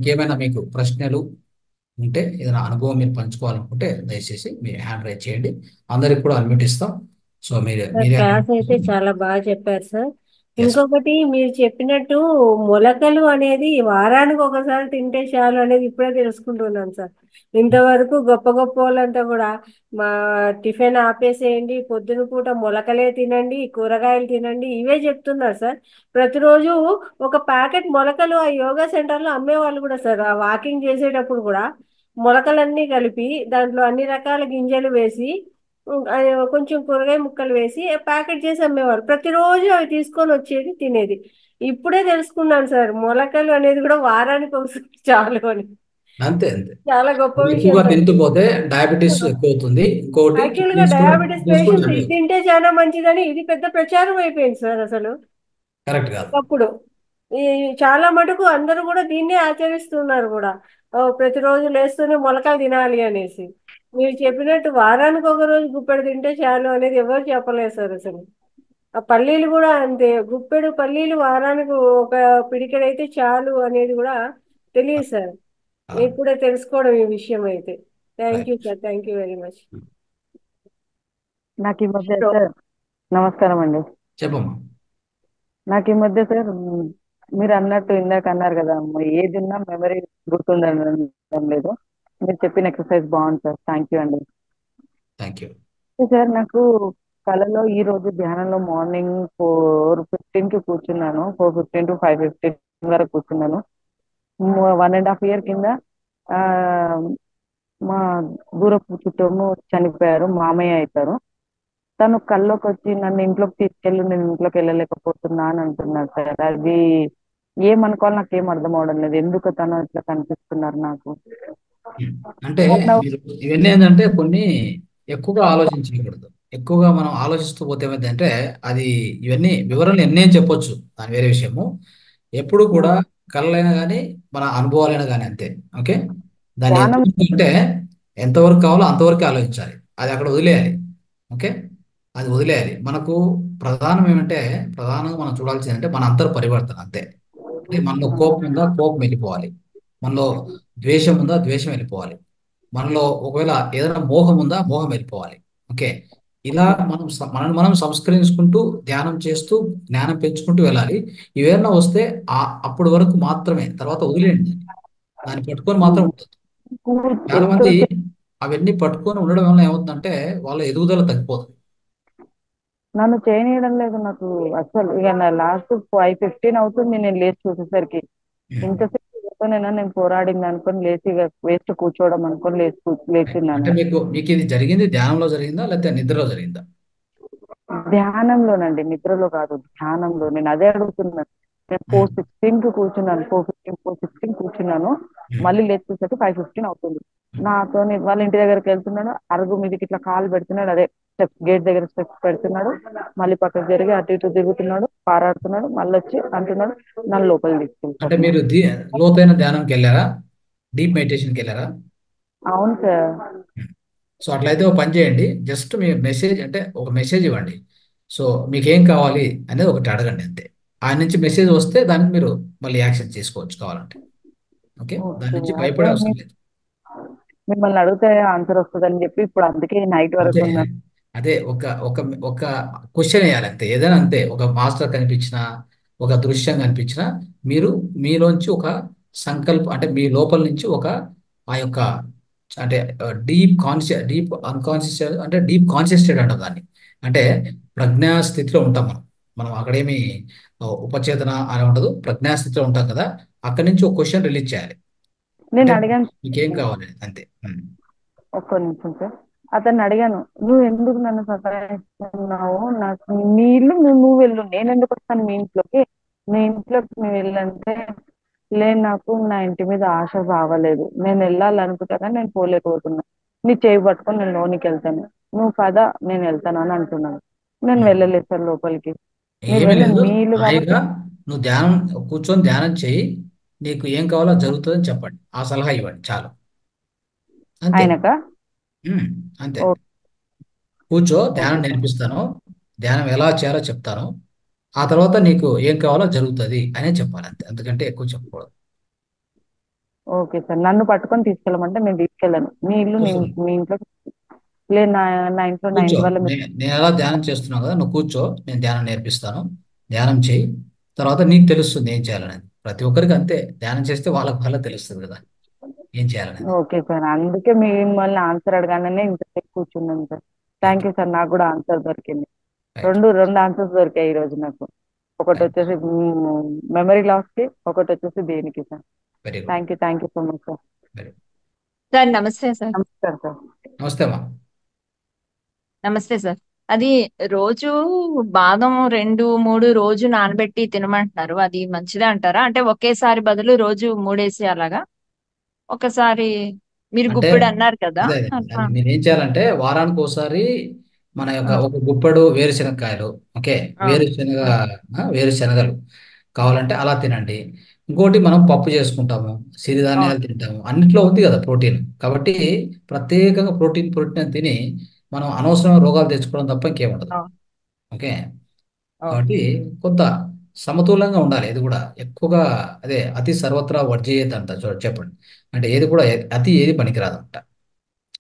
ఇంకేమైనా మీకు ప్రశ్నలు ఉంటే ఏదైనా అనుభవం మీరు పంచుకోవాలనుకుంటే దయచేసి మీరు హ్యాండ్ రైజ్ చేయండి. అందరికి కూడా అన్మ్యూట్ ఇస్తాం. సో సార్ మీరే క్లాస్ unmute అయితే చేసి చాలా బాగా చెప్పారు సార్. ఎస్. ఇంకొకటి మీరు చెప్పినట్టు మొలకలు అనేది వారానికి ఒకసారి తింటే చాలు అనేది ఇప్పుడే తెలుసుకుంటున్నాను సార్. ఇంతవరకు గొప్ప గొప్ప వాళ్ళంతా కూడా మా టిఫిన్ ఆపేసేయండి, పొద్దున పూట మొలకలే తినండి, కూరగాయలు తినండి ఇవే చెప్తున్నారు సార్. ప్రతిరోజు ఒక ప్యాకెట్ మొలకలు ఆ యోగా సెంటర్లో అమ్మేవాళ్ళు కూడా సార్. ఆ వాకింగ్ చేసేటప్పుడు కూడా మొలకలన్నీ కలిపి దాంట్లో అన్ని రకాల గింజలు వేసి అది కొంచెం కూరగాయ ముక్కలు వేసి ప్యాకెట్ చేసి అమ్మేవారు. ప్రతిరోజు అవి తీసుకొని వచ్చేది తినేది. ఇప్పుడే తెలుసుకున్నాను సార్ మొలకలు అనేది కూడా వారానికి ఒకసారి చాలు అని. అంతే అంతే. చాలా గొప్ప అది విషయం ఎక్కువగా సార్. తింటూ పోతే డయాబెటీస్ ఎక్కువ అవుతుంది. ఇంకోటి యాక్చువల్ గా డయాబెటీస్ కిడ్నీస్ కూడా పేషెంట్స్ ఇది డ్యామేజ్. తింటే చాలా మంచిదని ఇది పెద్ద ప్రచారం అయిపోయింది సార్ అసలు. కరెక్ట్ కాదు. ఒకప్పుడు ఈ చాలా మటుకు అందరూ కూడా దీన్నే ఆచరిస్తున్నారు కూడా. ఓ, ప్రతిరోజు లేస్తూనే మొలకలు తినాలి అనేసి. మీరు చెప్పినట్టు వారానికి ఒక రోజు గుప్పెడు తింటే చాలు అనేది ఎవరు చెప్పలేదు సార్ అసలు. ఆ పల్లీలు కూడా అంతే, గుప్పెడు పల్లీలు వారానికి ఒక పిడికెడైతే చాలు అనేది కూడా తెలియదు సార్. ఇప్పుడే తెలుసుకోవడం ఈ విషయం అయితే. Thank you right. Sir, thank you very much. నాకు ఈ మధ్య సార్ నమస్కారం అండి. చెప్పమ్మా. నాకు ఈ మధ్య సార్ మీరు అన్నట్టు ఇందాక అన్నారు కదా, ఏది ఉన్నా మెమరీ గుర్తుండడం లేదు. మీరు చెప్పిన ఎక్సర్సైజ్ బాగుంది సార్, థ్యాంక్ యూ అండి. Thank you. సార్ నాకు కళలో ఈ రోజు ధ్యానంలో మార్నింగ్ 4:15 కి కూర్చున్నాను. 4:15 టు 5:15 వరకు కూర్చున్నాను. 1.5 year కింద ఆ మా దూరపు చుట్టము చనిపోయారు, మామయ్య అవుతారు. తను కల్లోకి వచ్చి నన్ను ఇంట్లోకి తీసుకెళ్ళి నేను ఇంట్లోకి వెళ్ళలేకపోతున్నా అని అంటున్నారు సార్. అది ఏమనుకోవాలి నాకు ఏం అర్థం అవడం లేదు. ఎందుకు తను ఇట్లా కనిపిస్తున్నారు నాకు? అంటే 1 hour. మీరు ఇవన్నీ ఏంటంటే కొన్ని ఎక్కువగా ఆలోచించకూడదు. ఎక్కువగా మనం ఆలోచిస్తూ పోతే ఏమైందంటే అది ఇవన్నీ వివరాలు ఎన్నేం చెప్పొచ్చు, దాని వేరే విషయము. ఎప్పుడు కూడా కళలైనా కానీ మన అనుభవాలైనా కానీ అంతే. ఓకే. దాన్ని ధ్యానం. ఎత్తు అంటే ఎంతవరకు కావాలో అంతవరకు ఆలోచించాలి, అది అక్కడ వదిలేయాలి. ఓకే. అది వదిలేయాలి. మనకు ప్రధానం ఏమంటే ప్రధానంగా మనం చూడాల్సింది అంటే మన అంతర్ పరివర్తన అంతే. అంటే మనలో కోపం ఉందా, కోపం వెళ్ళిపోవాలి. మనలో ద్వేషం ఉందా, ద్వేషం వెళ్ళిపోవాలి. మనలో ఒకవేళ ఏదైనా మోహం ఉందా, మోహం వెళ్ళిపోవాలి. ఓకే. ఇలా మనం మనల్ని మనం సంస్కరించుకుంటూ ధ్యానం చేస్తూ జ్ఞానం పెంచుకుంటూ వెళ్ళాలి. ఇవేమన్నా వస్తే ఆ అప్పటి వరకు మాత్రమే, తర్వాత వదిలేయండి దాన్ని. దాన్ని పట్టుకొని మాత్రం ఉండదు. చాలా మంది ఎంతసేపు అవన్నీ పట్టుకొని ఉండడం వల్ల ఏమవుతుందంటే వాళ్ళ ఎదుగుదల తగ్గిపోతుంది. నన్ను చేయనీయడం లేదు నాకు అసలు. ఇక నా లాస్ట్ 5:15 అవుతుంది నేను లేచి చూసేసరికి. ఉమ్. ఇంతసేపు నేను పోరాడింది అనుకొని లేచి ఇక వేస్ట్ కూర్చోవడం అనుకొని లేచిన్నాను. అంటే మీకు ఇది జరిగింది ధ్యానంలో జరిగిందా లేకపోతే నిద్రలో జరిగిందా? ధ్యానంలోనండి, నిద్రలో కాదు, ధ్యానంలో. నేను అదే అడుగుతున్నాను. నేను ఉమ్. 4:16 కి కూర్చున్నాను, 4:16 కూర్చున్నాను. ఉమ్. మళ్ళీ లేచేసరికి 5:15 అవుతుంది. నాతో వాళ్ళ ఇంటి దగ్గరికి వెళ్తున్నాడు, అరుగు మీదకి ఇట్లా కాలు పెడుతున్నాడు, అదే స్టెప్స్, గేట్ దగ్గర స్టెప్స్ పెడుతున్నాడు. మళ్ళీ పక్కకు జరిగి అటు ఇటు తిరుగుతున్నాడు, పారాడుతున్నాడు, మళ్ళీ వచ్చి అంటున్నాడు, నన్ను లోపలికి అంటే తీసుకెళ్ళిపోతున్నాడు. మీరు లోతైన ధ్యానంకి వెళ్ళారా? డీప్ మెడిటేషన్కి వెళ్ళారా? అవును సార్. సో అట్లయితే ఒక పని చేయండి. జస్ట్ మీ మెసేజ్ అంటే ఒక మెసేజ్ ఇవ్వండి. సో మీకేం కావాలి అనేది ఒకటి అడగండి అంతే. ఆయన నుంచి మెసేజ్ వస్తే దానికి మీరు మళ్ళీ యాక్షన్ చేసుకోవచ్చు కావాలంటే. ఓకే. దాని ఓకే. నుంచి అదే భయపడే అవసరం లేదు. మిమ్మల్ని అడిగితే ఆన్సర్ వస్తుందని చెప్పి ఇప్పుడు అందుకే నైట్ అంతే. వరకు ఉన్నాను. అదే ఒక ఒక ఒక క్వశ్చన్ వేయాలి అంతే. ఏదైనా అంతే. ఒక మాస్టర్ కనిపించినా, ఒక దృశ్యం కనిపించినా మీరు మీలోంచి ఒక సంకల్పం అంటే మీ లోపల నుంచి ఒక ఆ యొక్క అంటే డీప్ అన్కాన్షియస్ అంటే డీప్ కాన్షియస్ స్టేట్ అంటాం దాన్ని. అంటే ప్రజ్ఞా స్థితిలో ఉంటాం మనం. మనం అక్కడేమి ఉపచేతన అని ఉండదు, ప్రజ్ఞా స్థితిలో ఉంటాం కదా. అక్కడి నుంచి ఒక క్వశ్చన్ రిలీజ్ చేయాలి. నేను అంటే అడిగాను. మీకేం కావాలి అంతే. ఒక్క నిమిషం సార్. అతన్ని అడిగాను, నువ్వు ఎందుకు నన్ను సతాయిస్తున్నావు? నాకు నీ ఇల్లు నువ్వు వెళ్ళు, నేను ఎందుకు వస్తాను మీ ఇంట్లోకి? మీ ఇంట్లోకి నువ్వు వెళ్ళంటే, లేదు నాకు నా ఇంటి మీద ఆశ సావలేదు, నేను వెళ్ళాలనుకుంటా కానీ నేను పోలేకపోతున్నా. నీ చేయి పట్టుకొని నేను లోనికి వెళ్తాను, నువ్వు పద నేను వెళ్తాను అని అంటున్నాను. నేను ఉమ్. వెళ్ళలేదు సార్ లోపలికి. మీరు ఏమీ వెళ్ళండి, లేదు. మీ ఇల్లు కాబట్టి. హాయిగా నువ్వు ధ్యానం కూర్చొని ధ్యానం చేయి. నీకు ఏం కావాలో అది జరుగుతుందని చెప్పండి. ఆ సలహా ఇవ్వండి చాలు. అంతే. ఆయనక. ఉమ్, అంతే. ఓ- కూర్చో, ధ్యానం ఓకే సార్. నేర్పిస్తాను, ధ్యానం ఎలా చేయాలో చెప్తాను, ఆ తర్వాత నీకు ఏం కావాలో జరుగుతుంది అనే చెప్పాలి అంతే. అంతకంటే ఎక్కువ చెప్పకూడదు. Okay sir. నన్ను పట్టుకొని తీసుకెళ్ళమంటే నేను తీసుకెళ్ళను. మీ ఇల్లు నేను కూర్చోండి, మీ ఇంట్లో లేదు, నా ఇంట్లో నా కూర్చో. ఇంటి వల్ల మీరు. నేను ఎలా ధ్యానం చేస్తున్నావు కదా, నువ్వు కూర్చో, నేను ధ్యానం నేర్పిస్తాను. ధ్యానం చేయి, తర్వాత నీకు తెలుస్తుంది ఏం చేయాలనేది. ప్రతి ఒక్కరికి అంతే, ధ్యానం చేస్తే వాళ్ళకి తెలుస్తుంది కదా ఏం చేయాలనేది. Okay sir. అందుకే మిమ్మల్ని ఆన్సర్ అడగానే ఇంతసేపు కూర్చున్నాను sir. Right. Thank you sir. నాకు కూడా ఆన్సర్ దొరికింది. రైట్. రెండు ఆన్సర్స్ దొరికాయి ఈ రోజు నాకు. ఒకటి రైట్. వచ్చేసి మెమరీ లాస్ కి, ఒకటి వచ్చేసి దేనికి sir. Very good. Thank you so much sir. Very. Sir నమస్తే సార్. నమస్కారం సార్. నమస్తే అమ్మా. నమస్తే సార్. అది రోజు బాదం 2, 3 రోజు నానబెట్టి తినమంటున్నారు. అది మంచిదే అంటారా? అంటే ఒకేసారి బదులు రోజు 3 అలాగా ఒకసారి మీరు అంటే గుప్పెడు అన్నారు కదా అదే అదే అట్లా. అది మీరు ఏం చేయాలంటే వారానికి ఒకసారి మన యొక్క ఆ, ఒక గుప్పెడు వేరుశనగకాయలు, ఓకే, ఆ, వేరుశనగ ఆ, వేరుశనగలు కావాలంటే అలా తినండి. ఇంకోటి మనం పప్పు చేసుకుంటాము, అవును. సిరిధాన్యాలు తింటాము, అన్నిట్లో ఉంది కదా ప్రోటీన్. కాబట్టి ప్రత్యేకంగా ప్రోటీన్ ప్రోటీన్ అని తిని మనం అనవసరమైన రోగాలు తెచ్చుకోవడం తప్ప ఇంకేం ఉండదు. అవును. ఓకే. ఓకే. కాబట్టి కొంత సమతుల్యంగా ఉండాలి. ఇది కూడా ఎక్కువగా అదే అతి సర్వత్రా వర్జయేత్ అంట చెప్పండి. అంటే ఏది కూడా అతి ఏది పనికిరాదంట.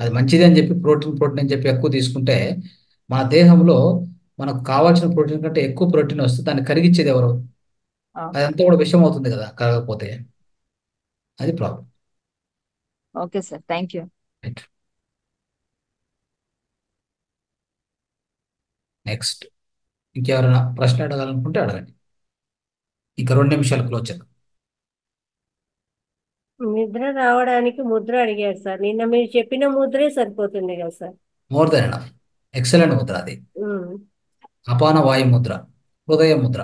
అది మంచిది అని చెప్పి ప్రోటీన్ ప్రోటీన్ అని చెప్పి ఎక్కువ తీసుకుంటే మన దేహంలో మనకు కావాల్సిన ప్రోటీన్ కంటే ఎక్కువ ప్రోటీన్ వస్తే దాన్ని కరిగించేది ఎవరు? అవును. అదంతా కూడా విషం అవుతుంది కదా కరగకపోతే. అది problem. Okay sir. Thank you. Right. Next, ఇంకెవరైనా ప్రశ్న అడగాలనుకుంటే అడగండి. ఇంకా 2 నిమిషాలు క్లోజ్ చేద్దాం. నిద్ర రావడానికి ముద్ర అడిగారు సార్. నిన్న మీరు చెప్పిన ముద్రే సరిపోతుంది కదా sir. More than enough. Excellent Mudra అది. ఉమ్. అపాన వాయు ముద్ర, హృదయ ముద్ర.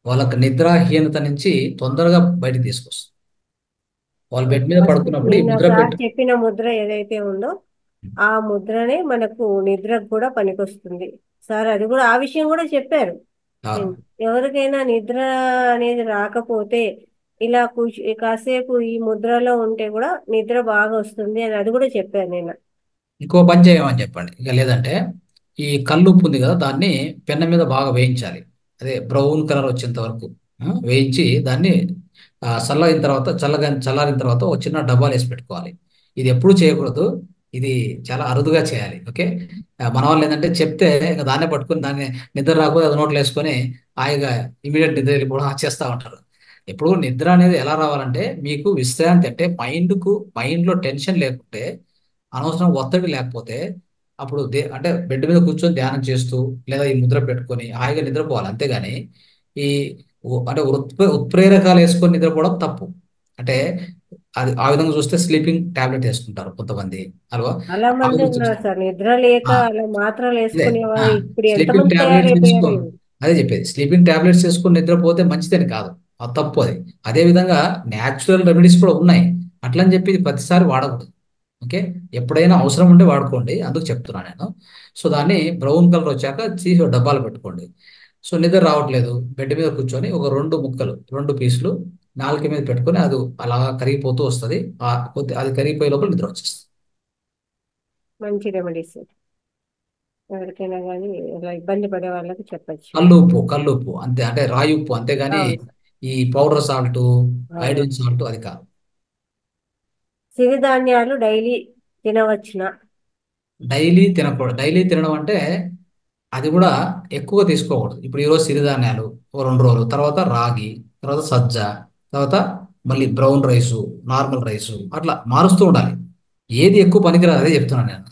వాళ్ళకి నిద్రాహీనత నుంచి తొందరగా బయటికి తీసుకొస్తుంది. వాళ్ళు బెడ్ మీద ఫస్ట్ పడుకున్నప్పుడు ఈ నిన్న ముద్ర సార్ పెట్టు. చెప్పిన ముద్ర ఏదైతే ఉందో ఆ ముద్రనే మనకు నిద్రకు కూడా పనికొస్తుంది సార్. అది కూడా ఆ విషయం కూడా చెప్పారు. అవును. ఎవరికైనా నిద్ర అనేది రాకపోతే ఇలా కాసేపు ఈ ముద్రలో ఉంటే కూడా నిద్ర బాగా వస్తుంది అని అది కూడా చెప్పారు నేను. ఇంకో పని చేయమని చెప్పండి. ఇక లేదంటే ఈ కల్లుప్పు ఉంది కదా, దాన్ని పెన్న మీద బాగా వేయించాలి. అదే బ్రౌన్ కలర్ వచ్చేంత వరకు వేయించి దాన్ని చల్లగిన తర్వాత చల్లారిన తర్వాత ఒక చిన్న డబ్బాలు వేసి పెట్టుకోవాలి. ఇది ఎప్పుడు చేయకూడదు. ఇది చాలా అరుదుగా చేయాలి. ఓకే. మన వాళ్ళు ఏంటంటే చెప్తే ఇంకా దాన్నే పట్టుకొని దాన్ని నిద్ర రాకపోతే అది నోట్లో వేసుకొని హాయిగా ఇమీడియట్ నిద్ర వెళ్ళిపోవడం చేస్తూ ఉంటారు. ఎప్పుడు నిద్ర అనేది ఎలా రావాలంటే మీకు విశ్రాంతి, అంటే మైండ్లో టెన్షన్ లేకుంటే, అనవసరం ఒత్తిడి లేకపోతే అప్పుడు అంటే బెడ్ మీద కూర్చొని ధ్యానం చేస్తూ లేదా ఈ ముద్ర పెట్టుకొని హాయిగా నిద్రపోవాలి. అంతేగాని ఈ అంటే ఉత్ప్రేరకాలు వేసుకొని నిద్రపోవడం తప్పు. అంటే అది ఆ విధంగా చూస్తే స్లీపింగ్ టాబ్లెట్ వేసుకుంటారు కొంతమంది. అలవా చాలా ఆ మంది విధంగా ఉన్నారు చూస్తే సార్ నిద్ర లేక ఆ, అలా మాత్రలు అదే వేసుకునే వాళ్ళు ఇప్పుడు స్లీపింగ్ ఎంతమంది టాబ్లెట్స్ తయారైపోయారు. అదే చెప్పేది, స్లీపింగ్ టాబ్లెట్స్ వేసుకొని నిద్రపోతే మంచిదని కాదు, అది తప్పు అది. అదే విధంగా న్యాచురల్ రెమెడీస్ కూడా ఉన్నాయి. అట్లని చెప్పి ఇది ప్రతిసారి వాడకూడదు. ఓకే. ఎప్పుడైనా అవసరం ఉంటే వాడుకోండి, అందుకు చెప్తున్నాను నేను. సో దాన్ని బ్రౌన్ కలర్ వచ్చాక తీసి ఒక డబ్బాలు పెట్టుకోండి. సో నిద్ర రావట్లేదు, బెడ్ మీద కూర్చొని ఒక 2 పీసులు నాలుక మీద పెట్టుకొని అది అలా కరిగిపోతూ వస్తుంది. అది కరిగిపోయే లోపల నిద్ర వచ్చేస్తుంది. మంచి రెమెడీస్ ఎవరికైనా కానీ ఇలా ఇబ్బంది పడే వాళ్ళకి చెప్పచ్చు. కల్లుప్పు అంతే, అంటే రాయి ఉప్పు, అంతేగాని అవును సార్. ఈ పౌడర్ సాల్ట్, అవును. ఐడిన్ సాల్ట్ అది కాదు. సిరిధాన్యాలు డైలీ తినవచ్చునా? డైలీ తినకూడదు. డైలీ తినడం అంటే అది కూడా ఎక్కువ తీసుకోకూడదు. ఇప్పుడు ఈరోజు సిరిధాన్యాలు ఓ 2 రోజులు, తర్వాత రాగి, తర్వాత సజ్జ, తర్వాత మళ్ళీ బ్రౌన్ రైసు, నార్మల్ రైసు, అట్లా మారుస్తూ ఉండాలి. ఏది ఎక్కువ పనికిరాదు అదే చెప్తున్నాను నేను.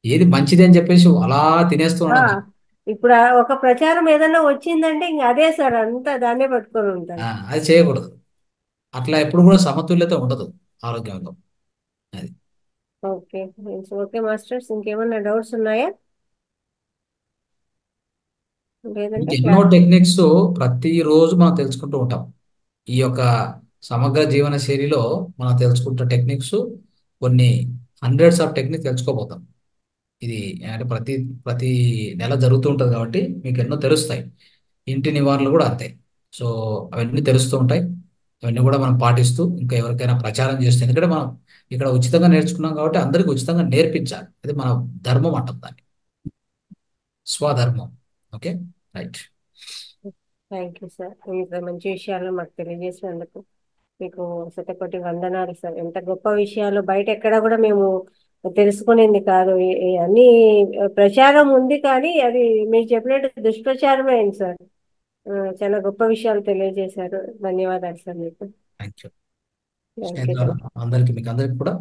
ఏది మంచిది అని చెప్పేసి అలా తినేస్తూ ఆ, ఉండడం కాదు. ఇప్పుడు ఒక ప్రచారం ఏదైనా వచ్చిందంటే ఇంక అదే సార్, అంతా దాన్నే పట్టుకొని ఉంటారు. అది చేయకూడదు. అట్లా ఎప్పుడు కూడా సమతుల్యత ఉండదు ఆరోగ్యంలో. అది. ఓకే. ఓకే మాస్టర్స్, ఇంకేమన్నా డౌట్స్ ఉన్నాయా? లేదంటే ఎన్నో క్లాస్. టెక్నిక్స్ ప్రతిరోజు మనం తెలుసుకుంటూ ఉంటాం. ఈ యొక్క సమగ్ర జీవన శైలిలో మనం తెలుసుకుంటున్న టెక్నిక్స్ కొన్ని హండ్రెడ్స్ ఆఫ్ టెక్నిక్స్ తెలుసుకోబోతాం. ఇది అంటే ప్రతి ప్రతి నెల జరుగుతూ ఉంటుంది కాబట్టి మీకు ఎన్నో తెలుస్తాయి. ఇంటి నివారణలు కూడా అంతే. సో అవన్నీ తెలుస్తూ ఉంటాయి. అవన్నీ కూడా మనం పాటిస్తూ ఇంకా ఎవరికైనా ప్రచారం చేస్తే, ఎందుకంటే మనం ఇక్కడ ఉచితంగా నేర్చుకున్నాం కాబట్టి అందరికీ ఉచితంగా నేర్పించాలి. అది మన ధర్మం అంటాం దాన్ని, స్వధర్మం. Okay. Right. Thank you sir, ఇంత మంచి విషయాలు మాకు తెలియజేసినందుకు. మీకు శతకోటి వందనాలు సార్. ఎంత గొప్ప విషయాలు బయట ఎక్కడ కూడా మేము తెలుసుకునేది కాదు. అన్ని ప్రచారం ఉంది కానీ అది మీరు చెప్పినట్టు దుష్ప్రచారమే అయింది సార్. చాలా గొప్ప విషయాలు తెలియజేశారు. ధన్యవాదాలు సార్ మీకు. Thank you. థ్యాంక్ యూ స్నేహితులారా, మీకు అందరికి కూడా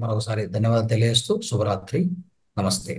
మరొకసారి ధన్యవాదాలు తెలియజేస్తూ శుభరాత్రి. నమస్తే.